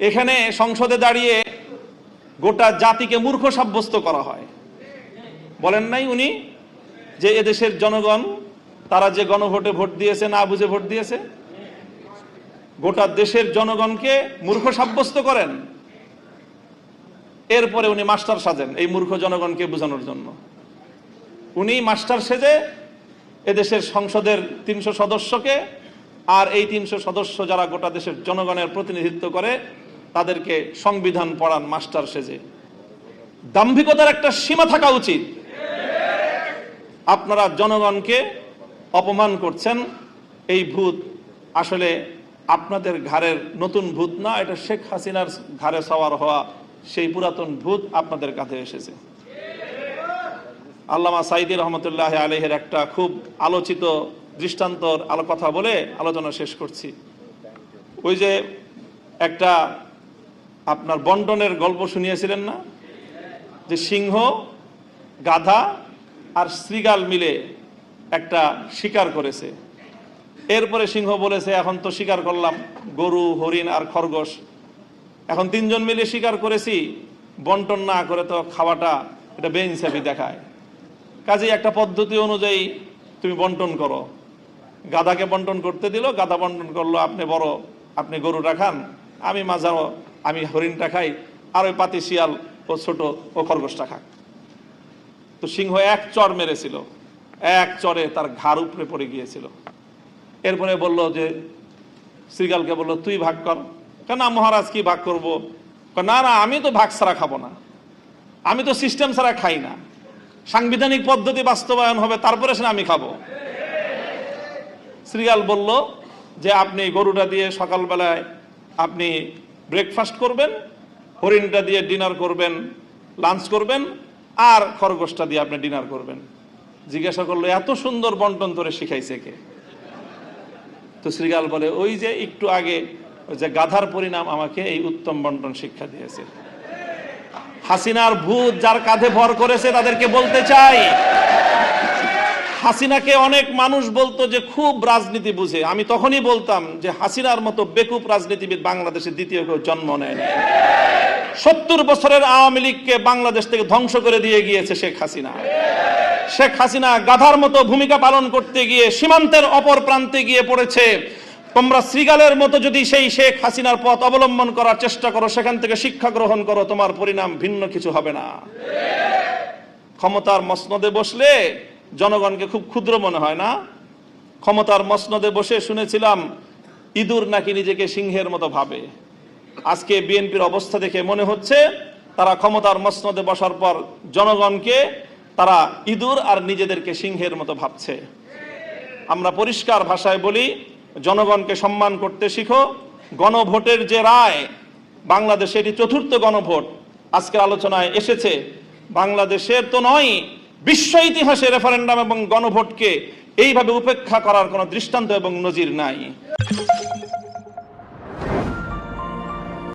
এখানে সংসদে দাঁড়িয়ে গোটা জাতিকে মূর্খ সাব্যস্ত করা হয়। বলেন নাই উনি যে এদেশের জনগণ তারা যে গণভোটে ভোট দিয়েছে না বুঝে ভোট দিয়েছে? গোটা দেশের জনগণকে মূর্খ সাব্যস্ত করেন, এরপরে উনি মাস্টার সাজেন এই মূর্খ জনগণকে বোঝানোর জন্য। উনি মাস্টার সেজে এদেশের সংসদের 300 সদস্যকে আর এই 300 সদস্য যারা গোটা দেশের জনগণের প্রতিনিধিত্ব করে তাদেরকে সংবিধান পড়ান মাস্টার সেজে। দাম্ভিকতার একটা সীমা থাকা উচিত। আপনারা জনগণকে অপমান করছেন। এই ভূত আসলে আপনাদের ঘাড়ের নতুন ভূত না, এটা শেখ হাসিনার ঘাড়ে সওয়ার হওয়া সেই পুরাতন ভূত আপনাদের কাছে এসেছে। আল্লামা সাঈদী রহমতুল্লাহ আলাইহির একটা খুব আলোচিত দৃষ্টান্তর কথা বলে আলোচনা শেষ করছি। ওই যে একটা আপনার বন্টনের গল্প শুনিয়েছিলেন না, যে সিংহ, গাধা আর শৃগাল মিলে একটা শিকার করেছে। এরপরে সিংহ বলেছে এখন তো শিকার করলাম গরু, হরিণ আর খরগোশ, এখন 3 জন মিলে শিকার করেছি, বন্টন না করে তো খাওয়াটা এটা বেইনসাফি দেখায়, কাজেই একটা পদ্ধতি অনুযায়ী তুমি বন্টন করো। গাধাকে বন্টন করতে দিল, গাধা বন্টন করলো আপনি বড়, আপনি গরুটা খান, আমি মাঝারো, আমি হরিণটা খাই, আর ওই পাতি শিয়াল ও ছোট ও খরগোশটা খাক। তো সিংহ এক চর মেরেছিল, এক চরে তার ঘাড় উপরে পড়ে গিয়েছিল। এরপরে বলল যে শৃগালকে বলল তুই ভাগ কর। কেন মহারাজ কি ভাগ করবো? না না, আমি তো ভাগ ছাড়া খাবো না, আমি তো সিস্টেম ছাড়া খাই না, সাংবিধানিক পদ্ধতি বাস্তবায়ন হবে তারপরে সে আমি খাবো। শৃগাল বলল যে আপনি গরুটা দিয়ে সকালবেলায় আপনি ব্রেকফাস্ট করবেন, হরিণটা দিয়ে ডিনার করবেন, লাঞ্চ করবেন, আর খরগোশটা দিয়ে আপনি ডিনার করবেন। জিজ্ঞাসা করলো এত সুন্দর বন্টন তোরে শিখাইছে কে? তো শৃগাল বলে ওই যে একটু আগে যে গাধার পরিণাম আমাকে এই উত্তম বন্টন শিক্ষা দিয়েছে। হাসিনার ভূত যার কাঁধে ভর করেছে তাদেরকে বলতে চাই, হাসিনাকে অনেক মানুষ বলতো যে খুব রাজনীতি বুঝে। আমি তখনই বলতাম যে হাসিনার মতো বেকুব রাজনীতিবিদ বাংলাদেশে দ্বিতীয় কেউ জন্ম নেয়নি। 70 বছরের আওয়ামী লীগকে বাংলাদেশ থেকে ধ্বংস করে দিয়ে গিয়েছে শেখ হাসিনা। শেখ হাসিনা গাধার মতো ভূমিকা পালন করতে গিয়ে সীমান্তের অপর প্রান্তে গিয়ে পড়েছে। তোমরা শৃগালের মতো যদি সেই শেখ হাসিনার পথ অবলম্বন করার চেষ্টা করো, সেখান থেকে শিক্ষা গ্রহণ করো, তোমার পরিণাম ভিন্ন কিছু হবে না। ক্ষমতার মসনদে বসলে জনগণকে খুব ক্ষুদ্র মনে হয় না? ক্ষমতার মসনদে বসে শুনেছিলাম ইঁদুর নাকি নিজেকে সিংহের মতো ভাবে। আজকে বিএনপির অবস্থা দেখে মনে হচ্ছে তারা ক্ষমতার মসনদে বসার পর জনগণকে তারা ইঁদুর আর নিজেদেরকে সিংহের মতো ভাবছে। আমরা পরিষ্কার ভাষায় বলি, জনগণকে সম্মান করতে শিখো। গণভোটের যে রায়, বাংলাদেশে এটি 4র্থ গণভোট আজকের আলোচনায় এসেছে। বাংলাদেশের তো নয়, বিশ্ব ইতিহাসে রেফারেন্ডাম এবং গণভোটকে এইভাবে উপেক্ষা করার কোনো দৃষ্টান্ত এবং নজির নাই।